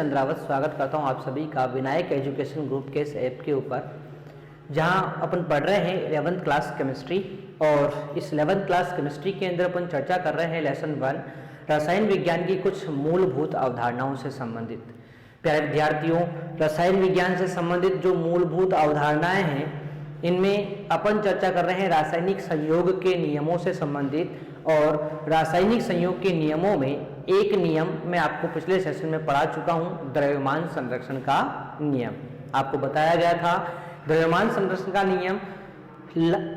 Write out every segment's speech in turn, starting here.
चंद्रावत स्वागत करता हूं आप सभी का विनायक एजुकेशन ग्रुप के इस ऐप के ऊपर, जहां अपन पढ़ रहे हैं 11th क्लास केमिस्ट्री। और इस 11th क्लास केमिस्ट्री के अंदर अपन चर्चा कर रहे हैं लेसन 1 रसायन विज्ञान की कुछ मूलभूत अवधारणाओं से संबंधित। प्यारे विद्यार्थियों, रसायन विज्ञान से संबंधित जो मूलभूत अवधारणाएं हैं, इनमें अपन चर्चा कर रहे हैं रासायनिक संयोग के नियमों से संबंधित। और रासायनिक संयोग के नियमों में एक नियम मैं आपको पिछले सेशन में पढ़ा चुका हूं, द्रव्यमान संरक्षण का नियम। आपको बताया गया था द्रव्यमान संरक्षण का नियम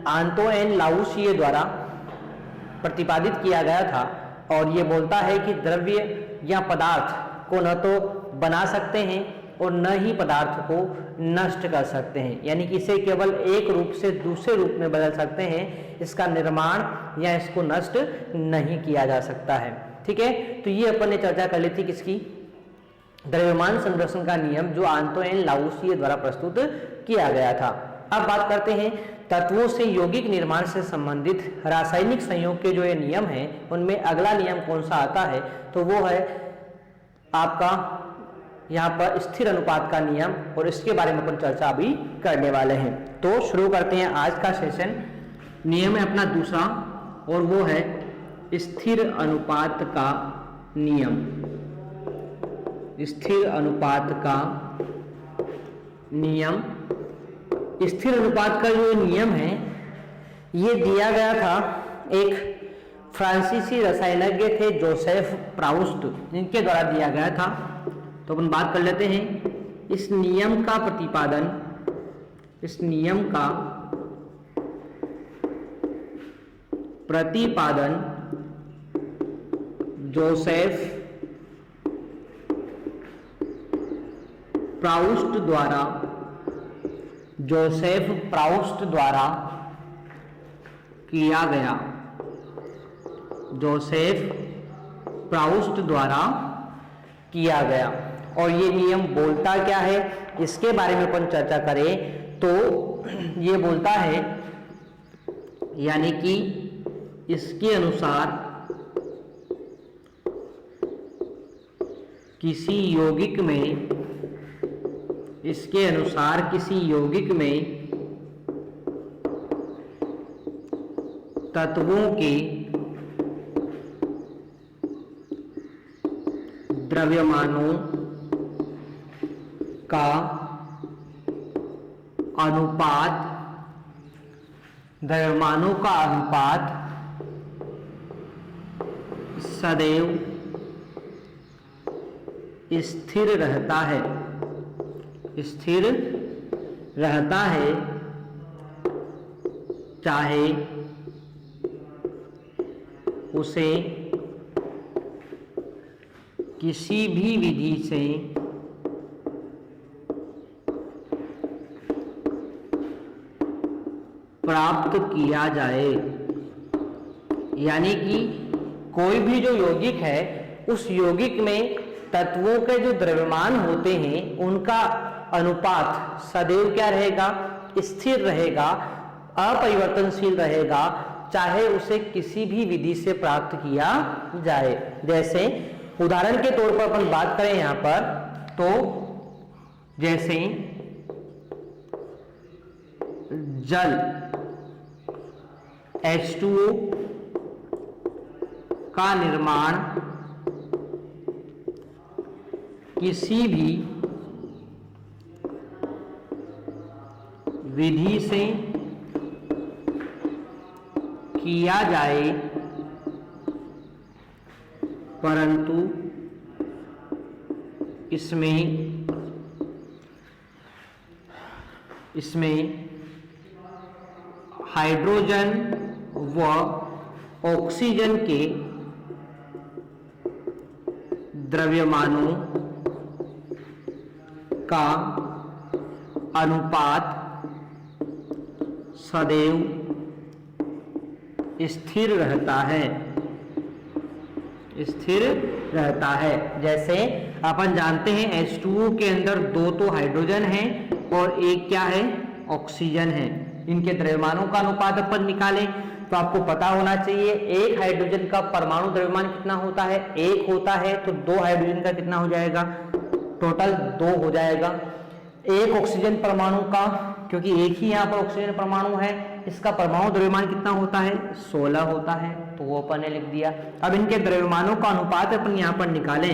आंतो एन लाउसिए द्वारा प्रतिपादित किया गया था, और ये बोलता है कि द्रव्य या पदार्थ को न तो बना सकते हैं और न ही पदार्थ को नष्ट कर सकते हैं, यानी कि इसे केवल एक रूप से दूसरे रूप में बदल सकते हैं। इसका निर्माण या इसको नष्ट नहीं किया जा सकता है। ठीक है, तो ये अपन ने चर्चा कर ली थी किसकी, द्रव्यमान संरक्षण का नियम, जो आंतो एन लाउसिए द्वारा प्रस्तुत किया गया था। अब बात करते हैं तत्वों से यौगिक निर्माण से संबंधित रासायनिक संयोग के जो ये नियम हैं, उनमें अगला नियम कौन सा आता है, तो वो है आपका यहाँ पर स्थिर अनुपात का नियम, और इसके बारे में अपन चर्चा अभी करने वाले हैं। तो शुरू करते हैं आज का सेशन। नियम है अपना दूसरा, और वो है स्थिर अनुपात का नियम। स्थिर अनुपात का नियम, स्थिर अनुपात का जो नियम है, ये दिया गया था एक फ्रांसीसी रसायनज्ञ थे जोसेफ प्राउस्ट, इनके द्वारा दिया गया था। तो अपन बात कर लेते हैं इस नियम का प्रतिपादन, इस नियम का प्रतिपादन जोसेफ प्राउस्ट द्वारा किया गया। जोसेफ प्राउस्ट द्वारा किया गया। और ये नियम बोलता क्या है, इसके बारे में अपन चर्चा करें तो ये बोलता है, यानी कि इसके अनुसार किसी यौगिक में, इसके अनुसार किसी यौगिक में तत्वों के द्रव्यमानों का अनुपात, द्रव्यमानों का अनुपात सदैव स्थिर रहता है, स्थिर रहता है, चाहे उसे किसी भी विधि से प्राप्त किया जाए। यानी कि कोई भी जो यौगिक है, उस यौगिक में तत्वों के जो द्रव्यमान होते हैं, उनका अनुपात सदैव क्या रहेगा, स्थिर रहेगा, अपरिवर्तनशील रहेगा, चाहे उसे किसी भी विधि से प्राप्त किया जाए। जैसे उदाहरण के तौर पर अपन बात करें यहां पर, तो जैसे जल H2O का निर्माण किसी भी विधि से किया जाए, परंतु इसमें हाइड्रोजन व ऑक्सीजन के द्रव्यमानों का अनुपात सदैव स्थिर रहता है, स्थिर रहता है। जैसे अपन जानते हैं H2O के अंदर दो तो हाइड्रोजन है और एक क्या है, ऑक्सीजन है। इनके द्रव्यमानों का अनुपात अपन निकालें तो आपको पता होना चाहिए एक हाइड्रोजन का परमाणु द्रव्यमान कितना होता है, 1 होता है, तो 2 हाइड्रोजन का कितना हो जाएगा, टोटल 2 हो जाएगा। एक ऑक्सीजन परमाणु का, क्योंकि एक ही यहाँ पर ऑक्सीजन परमाणु है, इसका परमाणु द्रव्यमान कितना होता है 16 होता है, तो वो अपन ने लिख दिया। अब इनके द्रव्यमानों का अनुपात अपन यहाँ पर निकालें,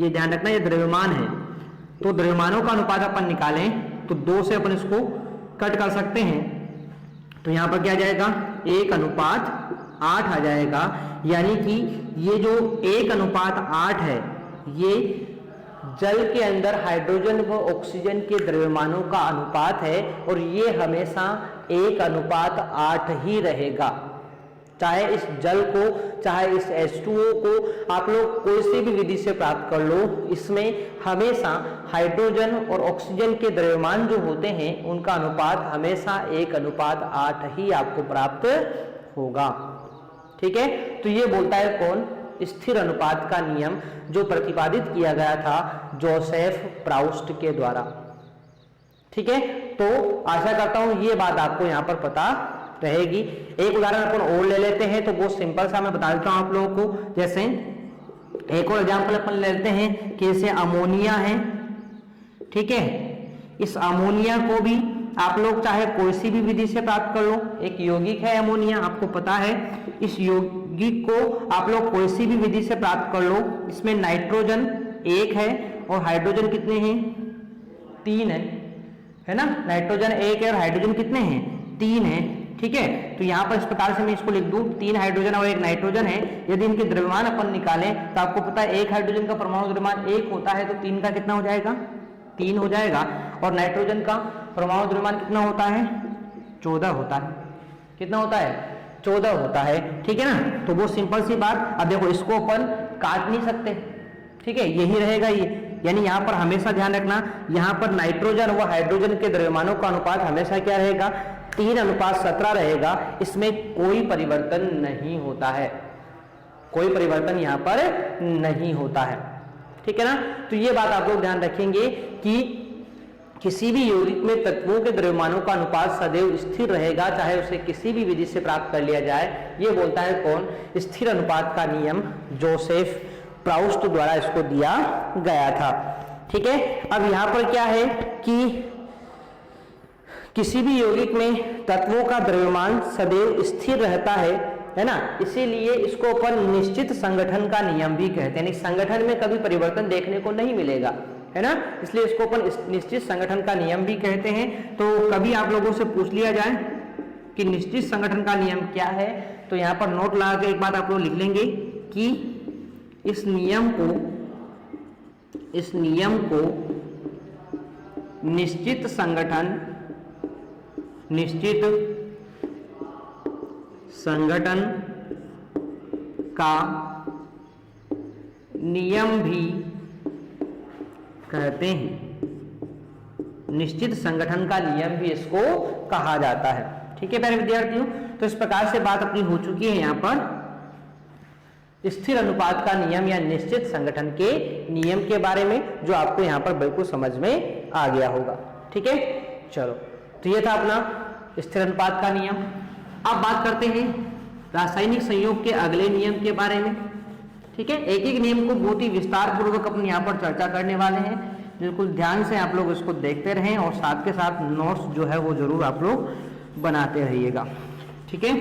ये ध्यान रखना ये द्रव्यमान है, तो द्रव्यमानों का अनुपात अपन निकालें तो 2 से अपन इसको कट कर सकते हैं, तो यहाँ पर क्या आ जाएगा 1:8 आ जाएगा। यानी कि ये जो 1:8 है ये जल के अंदर हाइड्रोजन व ऑक्सीजन के द्रव्यमानों का अनुपात है, और ये हमेशा 1:8 ही रहेगा। चाहे इस जल को, चाहे इस H2O को आप लोग कोई सी भी विधि से प्राप्त कर लो, इसमें हमेशा हाइड्रोजन और ऑक्सीजन के द्रव्यमान जो होते हैं उनका अनुपात हमेशा 1:8 ही आपको प्राप्त होगा। ठीक है, तो ये बोलता है कौन, स्थिर अनुपात का नियम, जो प्रतिपादित किया गया था जोसेफ प्राउस्ट के द्वारा। ठीक है, तो आशा करता हूं ये बात आपको यहां पर पता रहेगी। एक उदाहरण अपन और ले लेते हैं, तो बहुत सिंपल सा मैं बता देता हूं आप लोगों को। जैसे एक और एग्जांपल अपन ले लेते हैं कि जैसे अमोनिया है, ठीक है, इस अमोनिया को भी आप लोग चाहे कोई सी भी विधि से प्राप्त कर लो। एक यौगिक है अमोनिया, आपको पता है, इस यौगिक को आप लोग कोई सी भी विधि से प्राप्त कर लो। इसमें नाइट्रोजन 1 है और हाइड्रोजन कितने हैं 3 है ना, नाइट्रोजन 1 है और हाइड्रोजन कितने हैं 3 है। ठीक है, तो यहाँ पर इस प्रकार से मैं इसको लिख दूं, 3 हाइड्रोजन और 1 नाइट्रोजन है। यदि इनके द्रव्यमान अपन निकालें तो आपको पता है 1 हाइड्रोजन का परमाणु द्रव्यमान 1 होता है, तो 3 का कितना हो जाएगा 3 हो जाएगा, और नाइट्रोजन का परमाणु द्रव्यमान कितना होता है 14 होता है। कितना होता है 14 होता है। ठीक है ना, तो वो सिंपल सी बात। अब देखो इसको अपन काट नहीं सकते, ठीक है, यही रहेगा ये। यानी यहाँ पर हमेशा ध्यान रखना, यहाँ पर नाइट्रोजन व हाइड्रोजन के द्रव्यमानों का अनुपात हमेशा क्या रहेगा 3:17 रहेगा। इसमें कोई परिवर्तन नहीं होता है, कोई परिवर्तन यहाँ पर नहीं होता है। ठीक है ना, तो ये बात आप लोग ध्यान रखेंगे कि किसी भी यौगिक में तत्वों के द्रव्यमानों का अनुपात सदैव स्थिर रहेगा, चाहे उसे किसी भी विधि से प्राप्त कर लिया जाए। ये बोलता है कौन, स्थिर अनुपात का नियम, जोसेफ प्राउस्ट द्वारा इसको दिया गया था। ठीक है, अब यहाँ पर क्या है कि किसी भी यौगिक में तत्वों का द्रव्यमान सदैव स्थिर रहता है ना, इसीलिए इसको अपन निश्चित संगठन का नियम भी कहते हैं। संगठन में कभी परिवर्तन देखने को नहीं मिलेगा, है ना, इसलिए इसको अपन निश्चित संगठन का नियम भी कहते हैं। तो कभी आप लोगों से पूछ लिया जाए कि निश्चित संगठन का नियम क्या है, तो यहाँ पर नोट लगा के एक बात आप लोग लिख लेंगे कि इस नियम को निश्चित संगठन का नियम भी कहते हैं। निश्चित संगठन का नियम भी इसको कहा जाता है। ठीक है प्यारे विद्यार्थियों, तो इस प्रकार से बात अपनी हो चुकी है यहाँ पर स्थिर अनुपात का नियम या निश्चित संगठन के नियम के बारे में, जो आपको यहाँ पर बिल्कुल समझ में आ गया होगा। ठीक है, चलो, तो ये था अपना स्थिर अनुपात का नियम। अब बात करते हैं रासायनिक संयोग के अगले नियम के बारे में। ठीक है, एक एक नियम को बहुत ही विस्तार पूर्वक अपन यहाँ पर चर्चा करने वाले हैं। बिल्कुल ध्यान से आप लोग इसको देखते रहें और साथ के साथ नोट्स जो है वो जरूर आप लोग बनाते रहिएगा। ठीक है,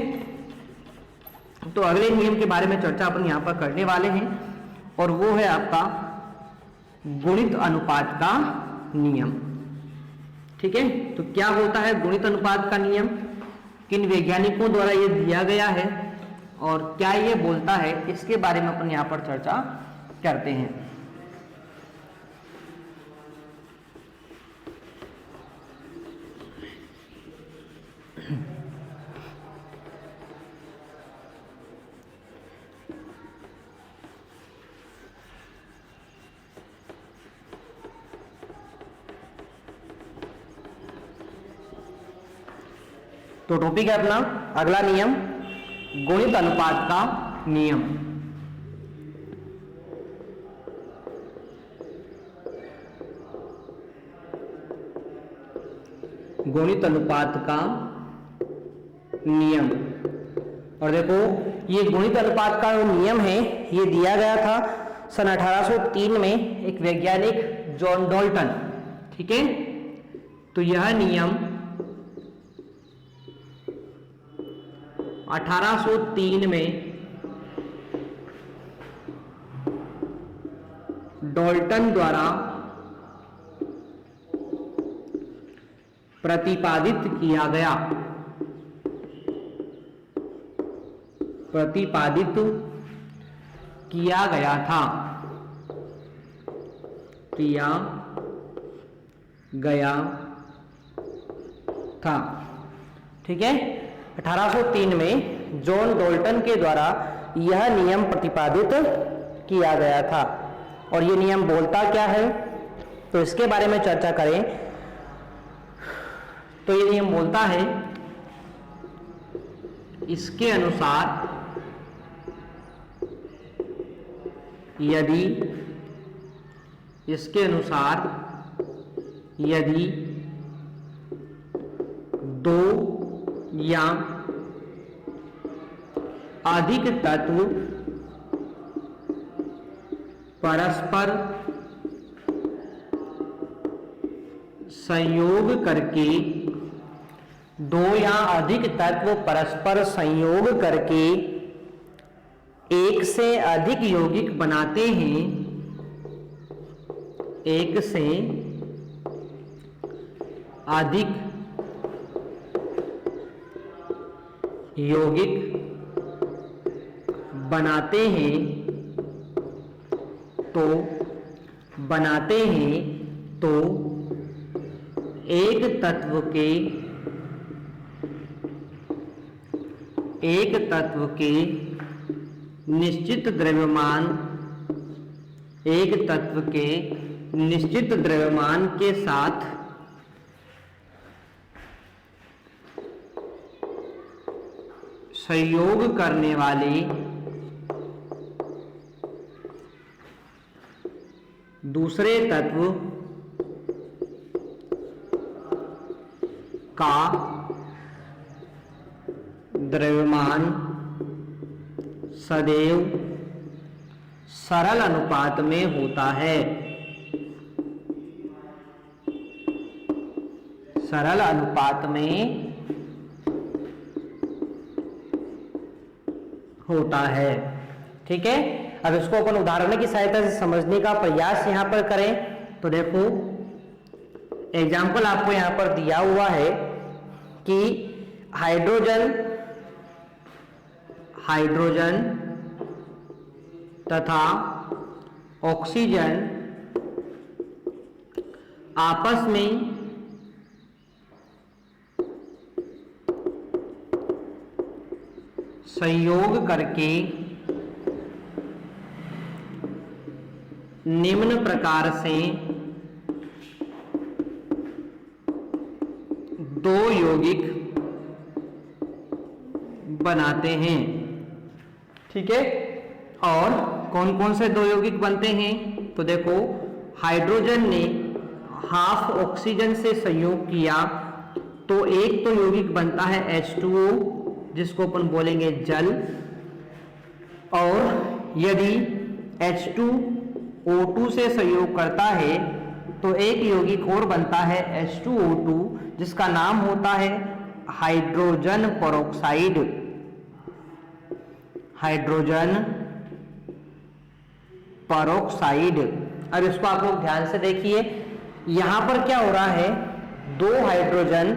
तो अगले नियम के बारे में चर्चा अपन यहाँ पर करने वाले हैं, और वो है आपका गुणित अनुपात का नियम। ठीक है, तो क्या होता है गुणित अनुपात का नियम, किन वैज्ञानिकों द्वारा ये दिया गया है और क्या ये बोलता है, इसके बारे में अपन यहाँ पर चर्चा करते हैं। तो टॉपिक है अपना अगला नियम गुणित अनुपात का नियम। गुणित अनुपात का नियम, और देखो ये गुणित अनुपात का नियम है, ये दिया गया था सन 1803 में एक वैज्ञानिक जॉन डाल्टन। ठीक है, तो यह नियम 1803 में डाल्टन द्वारा प्रतिपादित किया गया, प्रतिपादित किया गया था, किया गया था। ठीक है, 1803 में जॉन डाल्टन के द्वारा यह नियम प्रतिपादित किया गया था। और यह नियम बोलता क्या है, तो इसके बारे में चर्चा करें तो यह नियम बोलता है, इसके अनुसार यदि, इसके अनुसार यदि दो या अधिक तत्व परस्पर संयोग करके, दो या अधिक तत्व परस्पर संयोग करके एक से अधिक यौगिक बनाते हैं, एक से अधिक यौगिक बनाते हैं, तो बनाते हैं तो एक तत्व के निश्चित द्रव्यमान, एक तत्व के निश्चित द्रव्यमान के साथ संयोग करने वाले दूसरे तत्व का द्रव्यमान सदैव सरल अनुपात में होता है, सरल अनुपात में होता है। ठीक है, अब इसको अपन उदाहरण की सहायता से समझने का प्रयास यहां पर करें तो देखो, एग्जाम्पल आपको यहां पर दिया हुआ है कि हाइड्रोजन तथा ऑक्सीजन आपस में संयोग करके निम्न प्रकार से दो यौगिक बनाते हैं। ठीक है, और कौन कौन से दो यौगिक बनते हैं, तो देखो, हाइड्रोजन ने हाफ ऑक्सीजन से संयोग किया तो एक तो यौगिक बनता है H2O, जिसको अपन बोलेंगे जल, और यदि H2O2 से संयोग करता है तो एक यौगिक और बनता है H2O2, जिसका नाम होता है हाइड्रोजन पेरोक्साइड, हाइड्रोजन पेरोक्साइड। अब इसको आप लोग ध्यान से देखिए, यहां पर क्या हो रहा है, दो हाइड्रोजन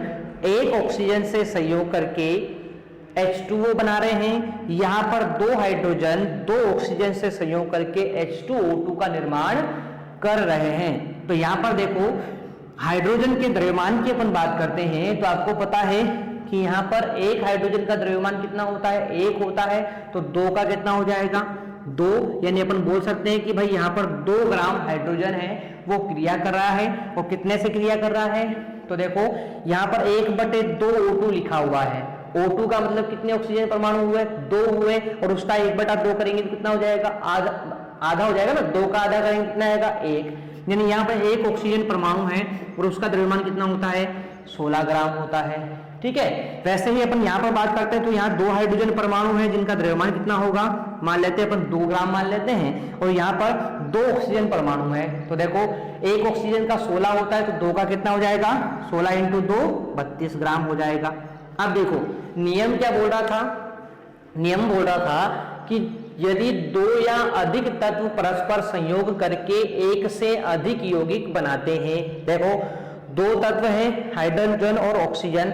एक ऑक्सीजन से संयोग करके H2O बना रहे हैं, यहां पर दो हाइड्रोजन दो ऑक्सीजन से संयोग करके H2O2 का निर्माण कर रहे हैं। तो यहां पर देखो, हाइड्रोजन के द्रव्यमान की अपन बात करते हैं तो आपको पता है कि यहां पर एक हाइड्रोजन का द्रव्यमान कितना होता है, एक होता है, तो दो का कितना हो जाएगा, दो, यानी अपन बोल सकते हैं कि भाई यहां पर 2 ग्राम हाइड्रोजन है वो क्रिया कर रहा है। और कितने से क्रिया कर रहा है, तो देखो यहां पर 1/2 O2 लिखा हुआ है। O2 का मतलब कितने ऑक्सीजन परमाणु हुए, 2 हुए, और उसका 1/2 करेंगे तो कितना हो जाएगा, आधा हो जाएगा ना, 2 का आधा करेंगे कितना आएगा, 1। यानी यहाँ पर एक ऑक्सीजन परमाणु है और उसका द्रव्यमान कितना होता है, 16 ग्राम होता है। ठीक है, वैसे ही अपन यहाँ पर बात करते हैं तो यहाँ 2 हाइड्रोजन परमाणु हैं जिनका द्रव्यमान कितना होगा, मान लेते हैं अपन 2 ग्राम मान लेते हैं, और यहाँ पर 2 ऑक्सीजन परमाणु है, तो देखो एक ऑक्सीजन का 16 होता है, तो 2 का कितना हो जाएगा, 16 इंटू 2 32 ग्राम हो जाएगा। अब देखो नियम क्या बोल रहा था, नियम बोल रहा था कि यदि 2 या अधिक तत्व परस्पर संयोग करके एक से अधिक यौगिक बनाते हैं, देखो 2 तत्व हैं हाइड्रोजन और ऑक्सीजन,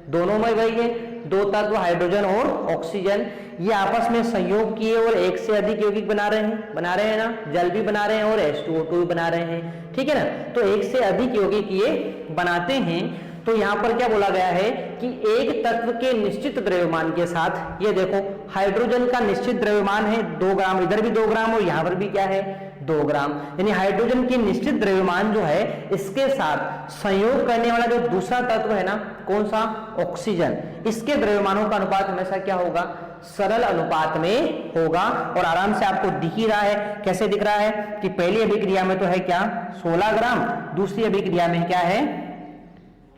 दोनों में वही है 2 तत्व हाइड्रोजन और ऑक्सीजन, ये आपस में संयोग किए और एक से अधिक यौगिक बना रहे हैं ना, जल भी बना रहे हैं और H2O2 भी बना रहे हैं, ठीक है ना। तो एक से अधिक यौगिक ये बनाते हैं, तो यहां पर क्या बोला गया है कि एक तत्व के निश्चित द्रव्यमान के साथ, ये देखो हाइड्रोजन का निश्चित द्रव्यमान है 2 ग्राम, इधर भी 2 ग्राम और यहां पर भी क्या है 2 ग्राम, यानी हाइड्रोजन की निश्चित द्रव्यमान जो है इसके साथ संयोग करने वाला जो दूसरा तत्व है ना, कौन सा, ऑक्सीजन, इसके द्रव्यमानों का अनुपात हमेशा क्या होगा, सरल अनुपात में होगा। और आराम से आपको दिख ही रहा है, कैसे दिख रहा है कि पहली अभिक्रिया में तो है क्या 16 ग्राम, दूसरी अभिक्रिया में क्या है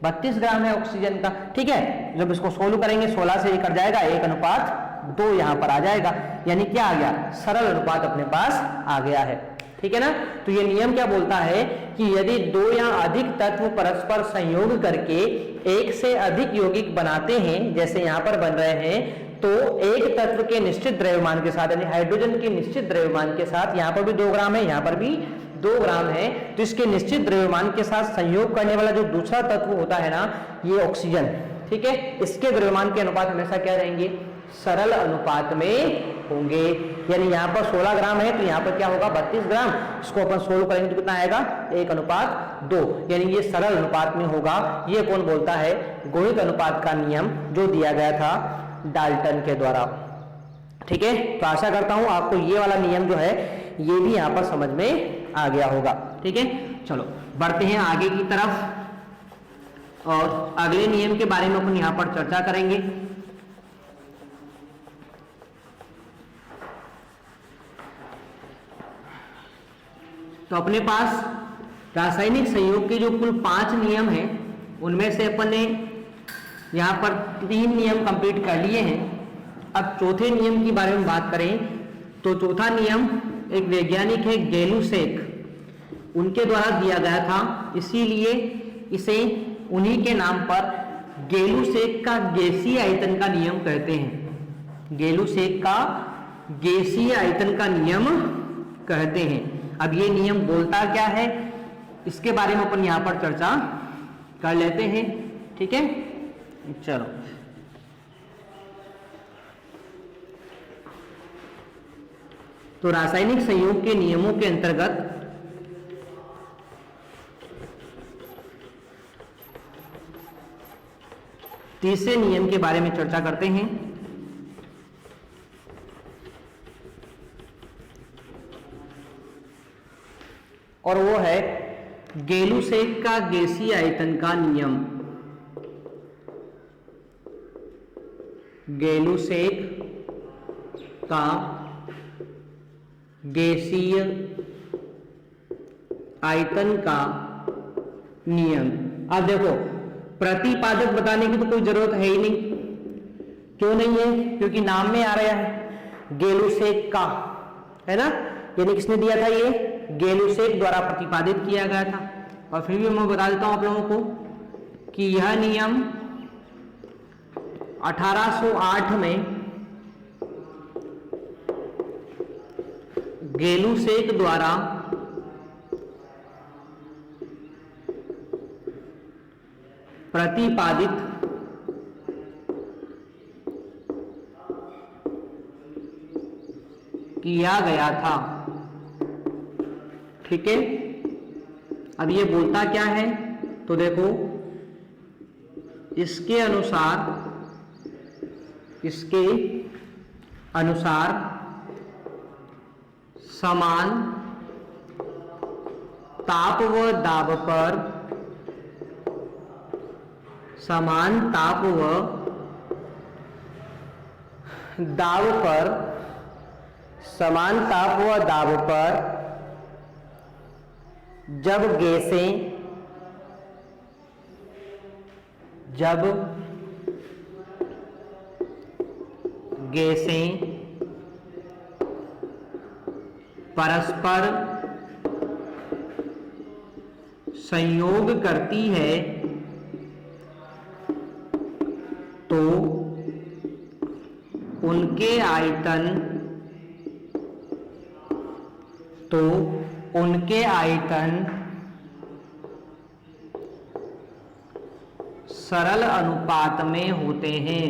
32 ग्राम है ऑक्सीजन का, ठीक है। जब इसको सोल्व करेंगे 16 से ये कट जाएगा, 1:2 यहां पर आ जाएगा, यानी क्या आ गया, सरल अनुपात अपने पास आ गया है, ठीक है ना। तो ये नियम क्या बोलता है कि यदि 2 या अधिक तत्व परस्पर संयोग करके एक से अधिक यौगिक बनाते हैं, जैसे यहां पर बन रहे हैं, तो एक तत्व के निश्चित द्रव्यमान के साथ, यानी हाइड्रोजन के निश्चित द्रव्यमान के साथ, यहां पर भी 2 ग्राम है, यहां पर भी 2 ग्राम है, तो इसके निश्चित द्रव्यमान के साथ संयोग करने वाला जो दूसरा तत्व होता है ना, ये ऑक्सीजन, ठीक है, इसके द्रव्यमान के अनुपात हमेशा क्या रहेंगे, सरल अनुपात में होंगे। यानी यहाँ पर 16 ग्राम है, तो यहाँ पर क्या होगा 32 ग्राम, इसको अपन सोल्व करेंगे तो कितना आएगा 1:2, यानी ये सरल अनुपात में होगा। ये कौन बोलता है, गुणित अनुपात का नियम जो दिया गया था डाल्टन के द्वारा, ठीक है। तो आशा करता हूं आपको ये वाला नियम जो है ये भी यहाँ पर समझ में आ गया होगा, ठीक है। चलो बढ़ते हैं आगे की तरफ और अगले नियम के बारे में अपन यहाँ पर चर्चा करेंगे। तो अपने पास रासायनिक संयोग के जो कुल 5 नियम हैं, उनमें से अपन ने यहाँ पर 3 नियम कंप्लीट कर लिए हैं। अब चौथे नियम के बारे में बात करें तो चौथा नियम एक वैज्ञानिक है गैलुसेक, उनके द्वारा दिया गया था, इसीलिए इसे उन्हीं के नाम पर गैलुसेक का गैसीय आयतन का नियम कहते हैं। गैलुसेक का गैसीय आयतन का नियम कहते हैं। अब ये नियम बोलता क्या है, इसके बारे में अपन यहाँ पर चर्चा कर लेते हैं, ठीक है। चलो तो रासायनिक संयोग के नियमों के अंतर्गत तीसरे नियम के बारे में चर्चा करते हैं। और वो है गैलुसेक का गैसीय आयतन का नियम। गैलुसेक का गैसीय आयतन का नियम। अब देखो प्रतिपादक बताने की तो कोई जरूरत है ही नहीं, क्यों नहीं है, क्योंकि नाम में आ रहा है गैलुसेक का, है ना, यानी किसने दिया था, ये गैलुसेक द्वारा प्रतिपादित किया गया था। और फिर भी मैं बता देता हूं आप लोगों को कि यह नियम 1808 में गैलुसेक द्वारा प्रतिपादित किया गया था, ठीक है। अब ये बोलता क्या है, तो देखो इसके अनुसार समान ताप व दाब पर समान ताप व दाब पर जब गैसें परस्पर संयोग करती है तो उनके आयतन सरल अनुपात में होते हैं।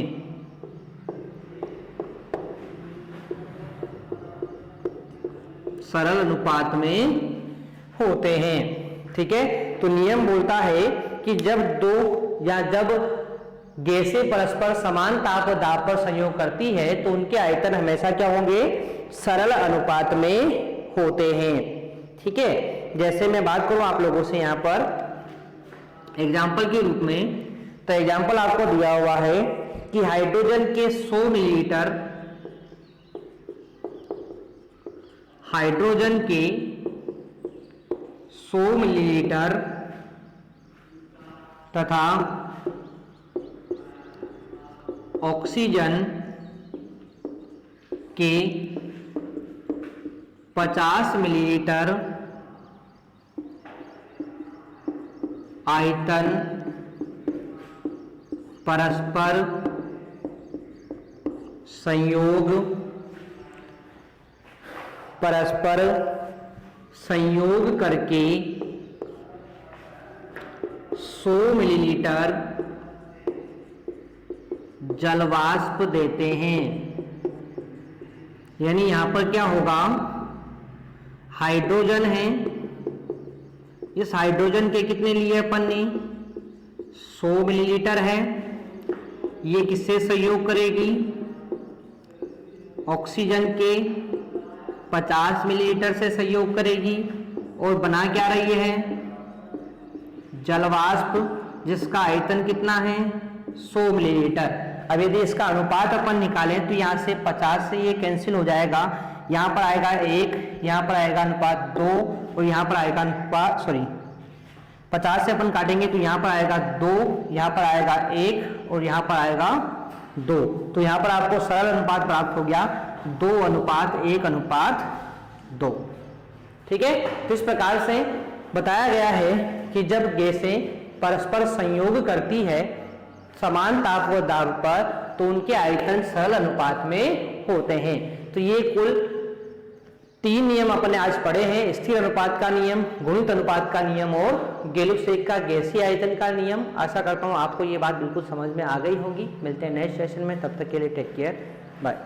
सरल अनुपात में होते हैं। ठीक है, तो नियम बोलता है कि जब दो या जब गैसें परस्पर समान ताप और दाब पर संयोग करती है तो उनके आयतन हमेशा क्या होंगे, सरल अनुपात में होते हैं। ठीक है, जैसे मैं बात करूं आप लोगों से यहां पर एग्जाम्पल के रूप में, तो एग्जाम्पल आपको दिया हुआ है कि हाइड्रोजन के 100 मिलीलीटर, हाइड्रोजन के 100 मिलीलीटर तथा ऑक्सीजन के 50 मिलीलीटर आयतन परस्पर संयोग करके 100 मिलीलीटर जलवाष्प देते हैं। यानी यहां पर क्या होगा, हाइड्रोजन है, इस हाइड्रोजन के कितने लिए अपन ने 100 मिलीलीटर है, ये किससे संयोग करेगी, ऑक्सीजन के 50 मिलीलीटर से संयोग करेगी और बना क्या रही है, जलवाष्प, जिसका आयतन कितना है 100 मिलीलीटर। अब यदि इसका अनुपात अपन निकालें तो यहाँ से 50 से ये कैंसिल हो जाएगा, यहाँ पर आएगा 1, यहाँ पर आएगा अनुपात 2 और यहाँ पर आएगा अनुपात 50 से अपन काटेंगे तो यहाँ पर आएगा 2, यहाँ पर आएगा 1 और यहाँ पर आएगा 2। तो यहाँ पर आपको सरल अनुपात प्राप्त हो गया 2:1:2। ठीक है, तो इस प्रकार से बताया गया है कि जब गैसें परस्पर संयोग करती है समान ताप व दाब पर तो उनके आयतन सरल अनुपात में होते हैं। तो ये कुल 3 नियम अपने आज पढ़े हैं, स्थिर अनुपात का नियम, गुणित अनुपात का नियम और गेलुसेक का गैसीय आयतन का नियम। आशा करता हूँ आपको ये बात बिल्कुल समझ में आ गई होगी। मिलते हैं नेक्स्ट सेशन में, तब तक के लिए टेक केयर, बाय।